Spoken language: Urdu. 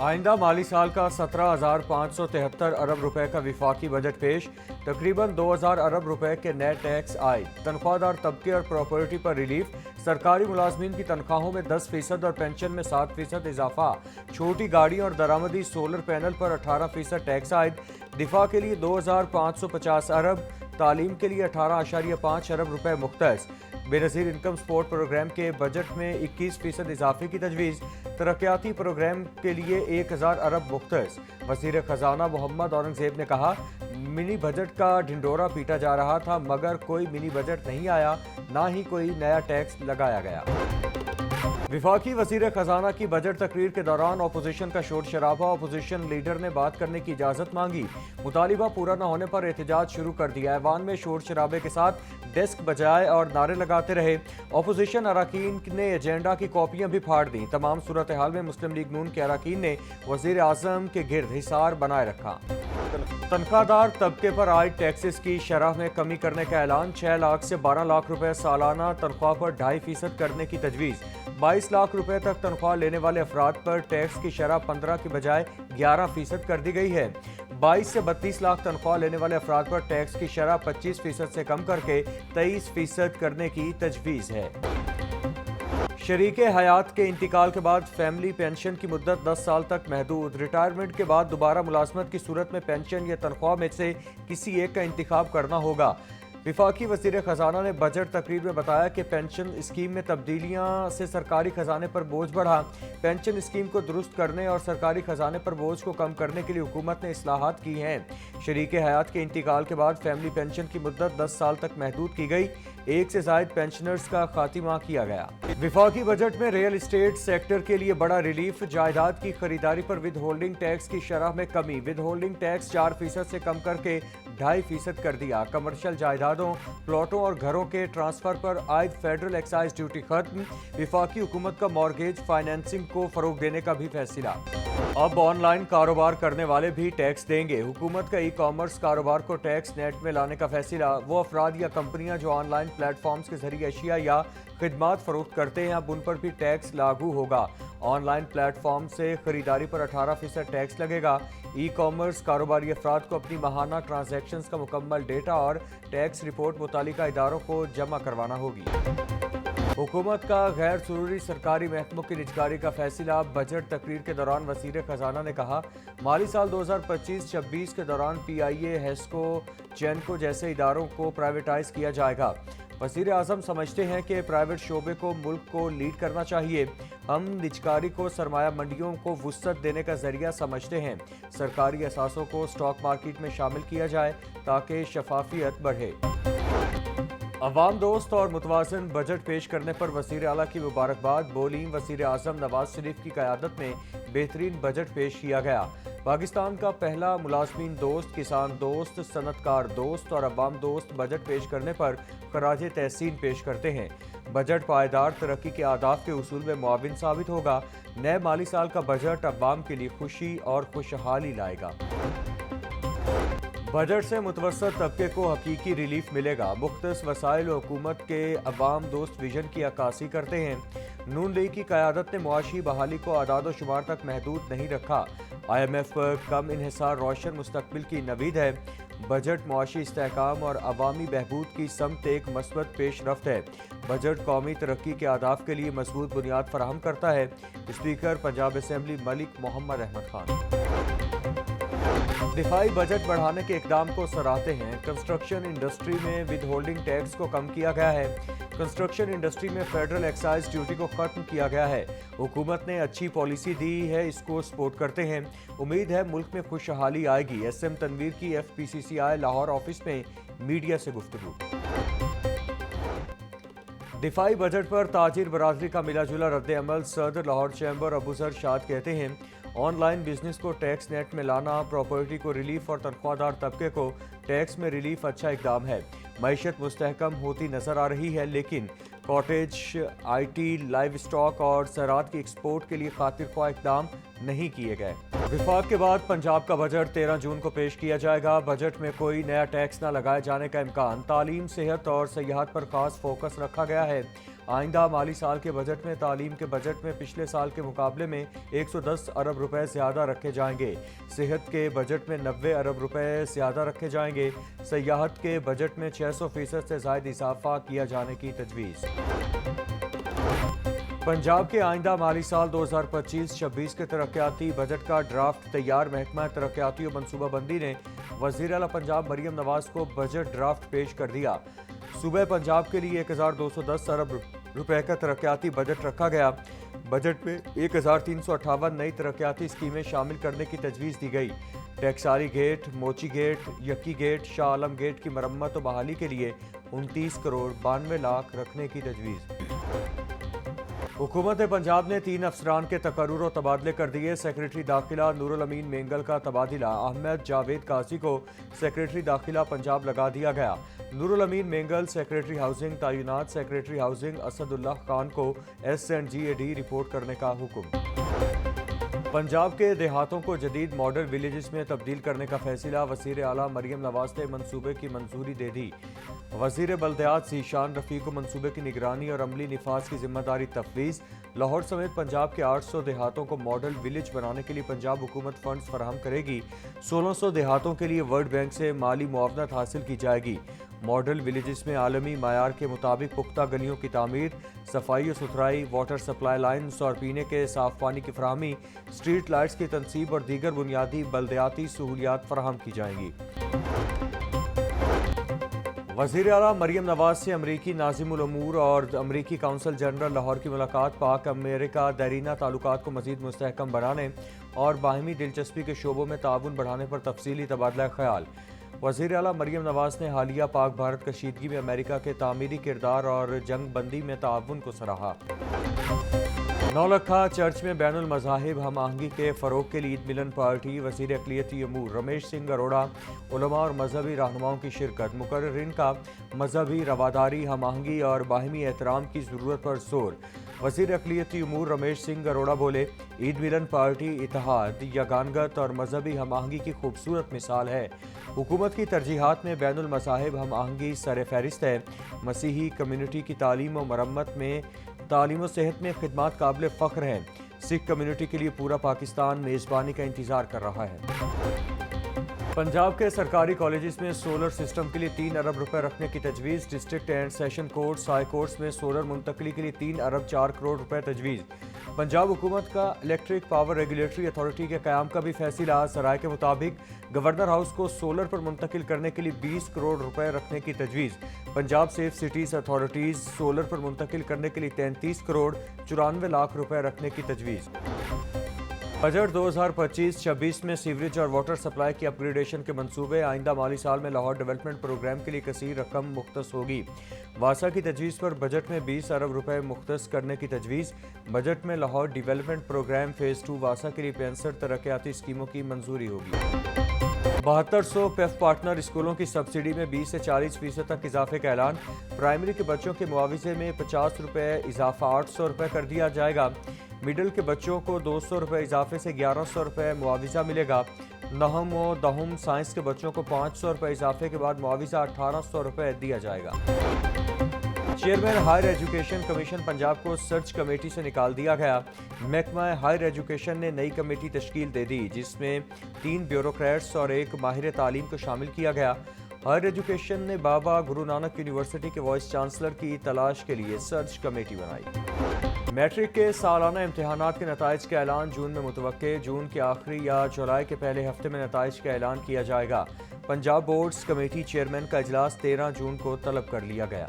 آئندہ مالی سال کا 17,573 ارب روپے کا وفاقی بجٹ پیش، تقریباً 2,000 ارب روپے کے نئے ٹیکس عائد، تنخواہ دار طبقے اور پراپرٹی پر ریلیف، سرکاری ملازمین کی تنخواہوں میں 10% اور پینشن میں 7% اضافہ، چھوٹی گاڑیوں اور درآمدی سولر پینل پر 18% ٹیکس عائد، دفاع کے لیے 2,550 ارب، تعلیم کے لیے 18.5 ارب روپے مختص، بے نظیر انکم سپورٹ پروگرام کے بجٹ میں 21% اضافے کی تجویز، ترقیاتی پروگرام کے لیے 1,000 ارب مختص۔ وزیر خزانہ محمد اورنگزیب نے کہا، منی بجٹ کا ڈھنڈورا پیٹا جا رہا تھا مگر کوئی منی بجٹ نہیں آیا، نہ ہی کوئی نیا ٹیکس لگایا گیا۔ وفاقی وزیر خزانہ کی بجٹ تقریر کے دوران اپوزیشن کا شور شرابہ، اپوزیشن لیڈر نے بات کرنے کی اجازت مانگی، مطالبہ پورا نہ ہونے پر احتجاج شروع کر دیا۔ ایوان میں شور شرابے کے ساتھ ڈیسک بجائے اور نعرے لگاتے رہے، اپوزیشن اراکین نے ایجنڈا کی کاپیاں بھی پھاڑ دیں۔ تمام صورتحال میں مسلم لیگ نون کے اراکین نے وزیر اعظم کے گرد حصار بنائے رکھا۔ تنخواہ دار طبقے پر عائد ٹیکسز کی شرح میں کمی کرنے کا اعلان، 6 لاکھ سے 12 لاکھ روپے سالانہ تنخواہ پر 2.5% کرنے کی تجویز، 22 لاکھ روپے تک تنخواہ لینے والے افراد پر ٹیکس کی شرح 15 کی بجائے 11% کر دی گئی ہے، 22 سے 32 لاکھ تنخواہ لینے والے افراد پر ٹیکس کی شرح 25% سے کم کر کے 23% کرنے کی تجویز ہے۔ شریک حیات کے انتقال کے بعد فیملی پینشن کی مدت 10 سال تک محدود، ریٹائرمنٹ کے بعد دوبارہ ملازمت کی صورت میں پینشن یا تنخواہ میں سے کسی ایک کا انتخاب کرنا ہوگا۔ وفاقی وزیر خزانہ نے بجٹ تقریر میں بتایا کہ پینشن اسکیم میں تبدیلیاں سے سرکاری خزانے پر بوجھ بڑھا، پینشن اسکیم کو درست کرنے اور سرکاری خزانے پر بوجھ کو کم کرنے کے لیے حکومت نے اصلاحات کی ہیں۔ شریک حیات کے انتقال کے بعد فیملی پینشن کی مدت 10 سال تک محدود کی گئی، 1 سے زائد پینشنرز کا خاتمہ کیا گیا۔ وفاقی بجٹ میں ریئل اسٹیٹ سیکٹر کے لیے بڑا ریلیف، جائیداد کی خریداری پر ود ہولڈنگ ٹیکس کی شرح میں کمی، ود ہولڈنگ ٹیکس 4% سے کم کر کے 2.5% کر دیا، کمرشل جائیدادوں، پلاٹوں اور گھروں کے ٹرانسفر پر عائد فیڈرل ایکسائز ڈیوٹی ختم، وفاقی حکومت کا مارگیج فائنینسنگ کو فروغ دینے کا بھی فیصلہ۔ اب آن لائن کاروبار کرنے والے بھی ٹیکس دیں گے، حکومت کا ای کامرس کاروبار کو ٹیکس نیٹ میں لانے کا فیصلہ، وہ افراد یا کمپنیاں جو آن لائن پلیٹ فارمز کے ذریعے اشیاء یا خدمات فروخت کرتے ہیں اب ان پر بھی ٹیکس لاگو ہوگا۔ آن لائن پلیٹ فارم سے خریداری پر 18% ٹیکس لگے گا، ای کامرس کاروباری افراد کو اپنی ماہانہ ٹرانزیکشنز کا مکمل ڈیٹا اور ٹیکس رپورٹ متعلقہ اداروں کو جمع کروانا ہوگی۔ حکومت کا غیر ضروری سرکاری محکموں کی نجکاری کا فیصلہ، بجٹ تقریر کے دوران وزیر خزانہ نے کہا، مالی سال 2025-26 کے دوران پی آئی اے، ہیسکو، جینکو جیسے اداروں کو پرائیویٹائز کیا جائے گا۔ وزیر اعظم سمجھتے ہیں کہ پرائیویٹ شعبے کو ملک کو لیڈ کرنا چاہیے، ہم نجکاری کو سرمایہ منڈیوں کو وسعت دینے کا ذریعہ سمجھتے ہیں، سرکاری اثاثوں کو اسٹاک مارکیٹ میں شامل کیا جائے تاکہ شفافیت بڑھے۔ عوام دوست اور متوازن بجٹ پیش کرنے پر وزیر اعلیٰ کی مبارکباد، بولیں، وزیر اعظم نواز شریف کی قیادت میں بہترین بجٹ پیش کیا گیا، پاکستان کا پہلا ملازمین دوست، کسان دوست، صنعت کار دوست اور عوام دوست بجٹ پیش کرنے پر خراج تحسین پیش کرتے ہیں۔ بجٹ پائیدار ترقی کے اہداف کے حصول میں معاون ثابت ہوگا، نئے مالی سال کا بجٹ عوام کے لیے خوشی اور خوشحالی لائے گا۔ بجٹ سے متوسط طبقے کو حقیقی ریلیف ملے گا، مختص وسائل حکومت کے عوام دوست ویژن کی عکاسی کرتے ہیں، نون لیگ کی قیادت نے معاشی بحالی کو اعداد و شمار تک محدود نہیں رکھا، آئی ایم ایف پر کم انحصار روشن مستقبل کی نوید ہے، بجٹ معاشی استحکام اور عوامی بہبود کی سمت ایک مثبت پیش رفت ہے، بجٹ قومی ترقی کے اہداف کے لیے مضبوط بنیاد فراہم کرتا ہے، اسپیکر پنجاب اسمبلی ملک محمد احمد خان۔ دفاعی بجٹ بڑھانے کے اقدام کو سراہتے ہیں، کنسٹرکشن انڈسٹری میں ود ہولڈنگ ٹیکس کو کم کیا گیا ہے، کنسٹرکشن انڈسٹری میں فیڈرل ایکسائز ڈیوٹی کو ختم کیا گیا ہے، حکومت نے اچھی پالیسی دی ہے، اس کو سپورٹ کرتے ہیں، امید ہے ملک میں خوشحالی آئے گی، ایس ایم تنویر کی ایف پی سی سی آئی لاہور آفس میں میڈیا سے گفتگو۔ دفاعی بجٹ پر تاجر برادری کا ملا جلا رد عمل، صدر لاہور چیمبر ابوذر شاد کہتے ہیں، آن لائن بزنس کو ٹیکس نیٹ میں لانا، پراپرٹی کو ریلیف اور تنخواہ دار طبقے کو ٹیکس میں ریلیف اچھا اقدام ہے، معیشت مستحکم ہوتی نظر آ رہی ہے لیکن کاٹیج IT لائیو اسٹاک اور زراعت کی ایکسپورٹ کے لیے خاطر خواہ اقدام نہیں کیے گئے۔ وفاق کے بعد پنجاب کا بجٹ 13 جون کو پیش کیا جائے گا۔ بجٹ میں کوئی نیا ٹیکس نہ لگائے جانے کا امکان۔ تعلیم، صحت اور سیاحت پر خاص فوکس رکھا گیا ہے۔ آئندہ مالی سال کے بجٹ میں تعلیم کے بجٹ میں پچھلے سال کے مقابلے میں 110 ارب روپے زیادہ رکھے جائیں گے۔ صحت کے بجٹ میں 90 ارب روپے زیادہ رکھے جائیں گے۔ سیاحت کے بجٹ میں 600% سے زائد اضافہ کیا جانے کی تجویز۔ پنجاب کے آئندہ مالی سال 2025-26 کے ترقیاتی بجٹ کا ڈرافٹ تیار۔ محکمہ ترقیاتی و منصوبہ بندی نے وزیر اعلیٰ پنجاب مریم نواز کو بجٹ ڈرافٹ پیش کر دیا۔ صوبہ پنجاب کے لیے 1210 ارب روپے کا ترقیاتی بجٹ رکھا گیا۔ بجٹ میں 1358 نئی ترقیاتی اسکیمیں شامل کرنے کی تجویز دی گئی۔ ٹیکساری گیٹ، موچی گیٹ، یکی گیٹ، شاہ عالم گیٹ کی مرمت و بحالی کے لیے 29 کروڑ 92 لاکھ رکھنے کی تجویز۔ حکومت پنجاب نے 3 افسران کے تقرر و تبادلے کر دیے۔ سیکریٹری داخلہ نور الامین مینگل کا تبادلہ احمد جاوید قاضی کو سیکریٹری داخلہ پنجاب لگا دیا گیا۔ نور الامین مینگل سیکریٹری ہاؤسنگ تعینات۔ سیکریٹری ہاؤسنگ اسد اللہ خان کو SNGAD رپورٹ کرنے کا حکم۔ پنجاب کے دیہاتوں کو جدید ماڈل ولیجز میں تبدیل کرنے کا فیصلہ۔ وزیر اعلیٰ مریم نواز نے منصوبے کی منظوری دے دی۔ وزیر بلدیات ذیشان رفیع کو منصوبے کی نگرانی اور عملی نفاذ کی ذمہ داری تفویض۔ لاہور سمیت پنجاب کے 800 دیہاتوں کو ماڈل ولیج بنانے کے لیے پنجاب حکومت فنڈز فراہم کرے گی۔ 1600 دیہاتوں کے لیے ورلڈ بینک سے مالی معاونت حاصل کی جائے گی۔ ماڈل ولیجز میں عالمی معیار کے مطابق پختہ گلیوں کی تعمیر، صفائی و ستھرائی، واٹر سپلائی لائنز اور پینے کے صاف پانی کی فراہمی، اسٹریٹ لائٹس کی تنصیب اور دیگر بنیادی بلدیاتی سہولیات فراہم کی جائیں گی۔ وزیر اعلیٰ مریم نواز سے امریکی ناظم الامور اور امریکی کونسل جنرل لاہور کی ملاقات۔ پاک امریکہ دیرینہ تعلقات کو مزید مستحکم بنانے اور باہمی دلچسپی کے شعبوں میں تعاون بڑھانے پر تفصیلی تبادلہ خیال۔ وزیر اعلیٰ مریم نواز نے حالیہ پاک بھارت کشیدگی میں امریکہ کے تعمیری کردار اور جنگ بندی میں تعاون کو سراہا۔ نولکھا چرچ میں بین المذاہب ہم آہنگی کے فروغ کے لیے عید ملن پارٹی۔ وزیر اقلیتی امور رمیش سنگھ اروڑہ، علماء اور مذہبی رہنماؤں کی شرکت۔ مقررین کا مذہبی رواداری، ہم آہنگی اور باہمی احترام کی ضرورت پر زور۔ وزیر اقلیتی امور رمیش سنگھ اروڑہ بولے، عید ملن پارٹی اتحاد، یگانگت اور مذہبی ہم آہنگی کی خوبصورت مثال ہے۔ حکومت کی ترجیحات میں بین المذاہب ہم آہنگی سر فہرست ہے۔ مسیحی کمیونٹی کی تعلیم و مرمت میں، تعلیم و صحت میں خدمات قابل فخر ہیں۔ سکھ کمیونٹی کے لیے پورا پاکستان میزبانی کا انتظار کر رہا ہے۔ پنجاب کے سرکاری کالجز میں سولر سسٹم کے لیے 3 ارب روپے رکھنے کی تجویز۔ District and session courts, high courts میں سولر منتقلی کے لیے 3 ارب 4 کروڑ روپے تجویز۔ پنجاب حکومت کا الیکٹرک پاور ریگولیٹری اتھارٹی کے قیام کا بھی فیصلہ۔ ذرائع کے مطابق گورنر ہاؤس کو سولر پر منتقل کرنے کے لیے 20 کروڑ روپے رکھنے کی تجویز۔ Punjab safe cities authorities solar پر منتقل کرنے کے لیے 33 کروڑ 94 لاکھ روپے رکھنے کی تجویز۔ بجٹ 2025-26 میں سیوریج اور واٹر سپلائی کی اپ گریڈیشن کے منصوبے۔ آئندہ مالی سال میں لاہور ڈیولپمنٹ پروگرام کے لیے کثیر رقم مختص ہوگی۔ واسا کی تجویز پر بجٹ میں 20 ارب روپے مختص کرنے کی تجویز۔ بجٹ میں لاہور ڈیولپمنٹ پروگرام فیز 2 واسا کے لیے 65 ترقیاتی اسکیموں کی منظوری ہوگی۔ 7200 پیف پارٹنر اسکولوں کی سبسڈی میں 20 سے 40% تک اضافے کا اعلان۔ پرائمری کے بچوں کے معاوضے میں 50 روپے اضافہ 800 روپے کر دیا جائے گا۔ مڈل کے بچوں کو 200 روپے اضافے سے 1100 روپے معاوضہ ملے گا۔ نہم و دہم سائنس کے بچوں کو 500 روپے اضافے کے بعد معاوضہ 1800 روپے دیا جائے گا۔ Chairman higher education commission Punjab کو سرچ کمیٹی سے نکال دیا گیا۔ محکمہ ہائر ایجوکیشن نے نئی کمیٹی تشکیل دے دی، جس میں 3 بیوروکریٹس اور 1 ماہر تعلیم کو شامل کیا گیا۔ ہائر ایجوکیشن نے بابا گرو نانک یونیورسٹی کے وائس چانسلر کی تلاش کے لیے سرچ کمیٹی بنائی۔ میٹرک کے سالانہ امتحانات کے نتائج کا اعلان جون میں متوقع۔ جون کے آخری یا جولائی کے پہلے ہفتے میں نتائج کا اعلان کیا جائے گا۔ پنجاب بورڈز کمیٹی چیئرمین کا اجلاس 13 جون کو طلب کر لیا گیا۔